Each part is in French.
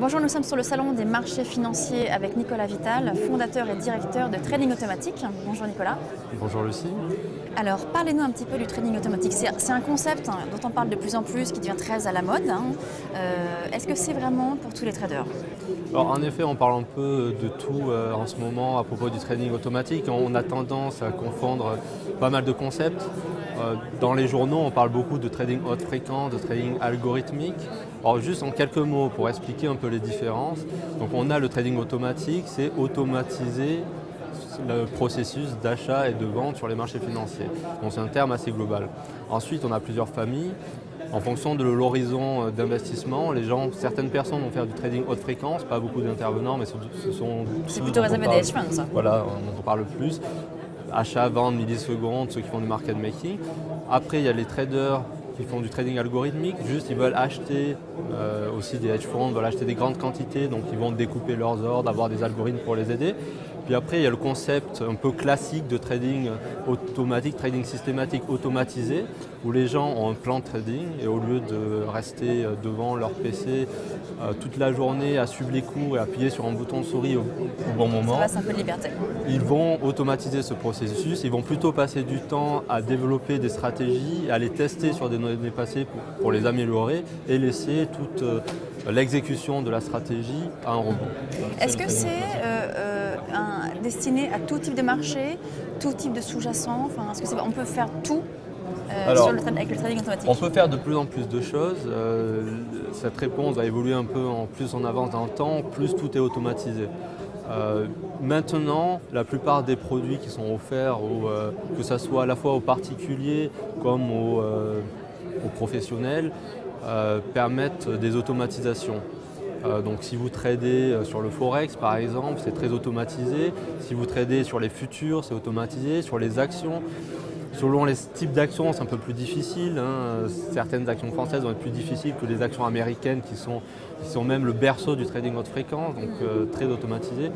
Bonjour, nous sommes sur le salon des marchés financiers avec Nicolas Vital, fondateur et directeur de Trading Automatique. Bonjour Nicolas. Bonjour Lucie. Alors parlez-nous un petit peu du trading automatique. C'est un concept dont on parle de plus en plus, qui devient très à la mode. Est-ce que c'est vraiment pour tous les traders? Alors en effet, on parle un peu de tout en ce moment à propos du trading automatique. On a tendance à confondre pas mal de concepts. Dans les journaux, on parle beaucoup de trading haute fréquence, de trading algorithmique. Alors juste en quelques mots pour expliquer un peu les différences. Donc on a le trading automatique, c'est automatiser le processus d'achat et de vente sur les marchés financiers. Donc c'est un terme assez global. Ensuite, on a plusieurs familles. En fonction de l'horizon d'investissement, certaines personnes vont faire du trading haute fréquence, pas beaucoup d'intervenants, mais ce sont c'est plutôt réservé des hedge funds, ça. Voilà, on en parle le plus. Achat, vente, millisecondes, ceux qui font du market making. Après, il y a les traders qui font du trading algorithmique, juste ils veulent acheter aussi des hedge funds, veulent acheter des grandes quantités, donc ils vont découper leurs ordres, avoir des algorithmes pour les aider. Puis après, il y a le concept un peu classique de trading automatique, trading systématique automatisé, où les gens ont un plan de trading et au lieu de rester devant leur PC toute la journée à suivre les cours et appuyer sur un bouton de souris au bon moment, ça laisse un peu de liberté. Ils vont automatiser ce processus, ils vont plutôt passer du temps à développer des stratégies, à les tester sur des données passées pour les améliorer et laisser toute l'exécution de la stratégie à un robot. Est-ce que c'est destiné à tout type de marché, tout type de sous-jacent? Est-ce qu'on peut faire tout avec le trading automatique? On peut faire de plus en plus de choses. Cette réponse va évoluer un peu plus en avance dans le temps, plus tout est automatisé. Maintenant, la plupart des produits qui sont offerts, que ce soit à la fois aux particuliers comme aux professionnels, permettent des automatisations. Donc si vous tradez sur le Forex par exemple, c'est très automatisé. Si vous tradez sur les futurs, c'est automatisé. Sur les actions, selon les types d'actions, c'est un peu plus difficile. Certaines actions françaises vont être plus difficiles que les actions américaines qui sont même le berceau du trading haute fréquence, donc très automatisé.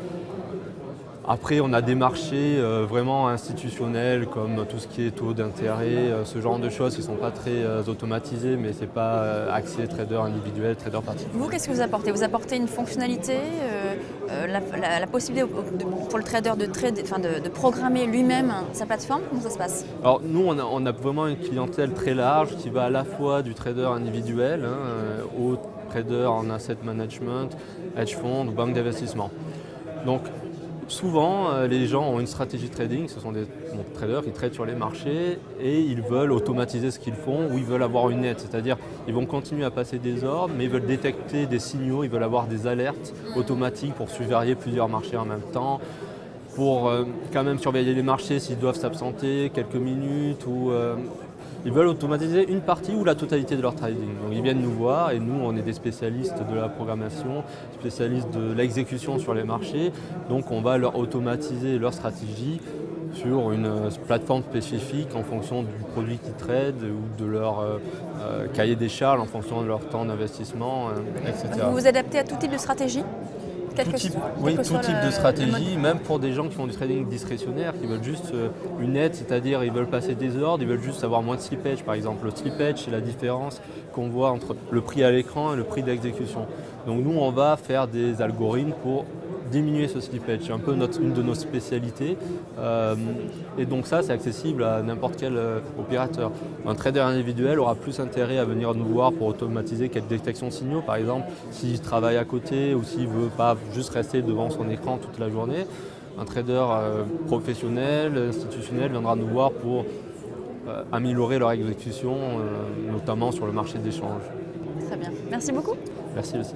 Après, on a des marchés vraiment institutionnels comme tout ce qui est taux d'intérêt, ce genre de choses qui ne sont pas très automatisées, mais ce n'est pas axé trader individuel, trader particulier. Vous, qu'est-ce que vous apportez? Vous apportez une fonctionnalité, la possibilité pour le trader de programmer lui-même sa plateforme? Comment ça se passe? Alors nous, on a vraiment une clientèle très large qui va à la fois du trader individuel au trader en asset management, hedge fund ou banque d'investissement. Donc, souvent, les gens ont une stratégie trading, ce sont des traders qui tradent sur les marchés et ils veulent automatiser ce qu'ils font ou ils veulent avoir une aide, c'est-à-dire ils vont continuer à passer des ordres mais ils veulent détecter des signaux, ils veulent avoir des alertes automatiques pour surveiller plusieurs marchés en même temps, pour quand même surveiller les marchés s'ils doivent s'absenter quelques minutes ou ils veulent automatiser une partie ou la totalité de leur trading. Donc ils viennent nous voir et nous on est des spécialistes de la programmation, spécialistes de l'exécution sur les marchés. Donc on va leur automatiser leur stratégie sur une plateforme spécifique en fonction du produit qu'ils tradent ou de leur cahier des charges en fonction de leur temps d'investissement, etc. Vous vous adaptez à tout type de stratégie? Tout type de stratégie, même pour des gens qui font du trading discrétionnaire, qui veulent juste une aide, c'est-à-dire ils veulent passer des ordres, ils veulent juste avoir moins de slippage par exemple. Le slippage, c'est la différence qu'on voit entre le prix à l'écran et le prix d'exécution. Donc nous, on va faire des algorithmes pour diminuer ce slippage. C'est un peu une de nos spécialités. Et donc ça, c'est accessible à n'importe quel opérateur. Un trader individuel aura plus intérêt à venir nous voir pour automatiser quelques détections de signaux, par exemple, s'il travaille à côté ou s'il ne veut pas juste rester devant son écran toute la journée. Un trader professionnel, institutionnel viendra nous voir pour améliorer leur exécution, notamment sur le marché d'échange. Très bien. Merci beaucoup. Merci aussi.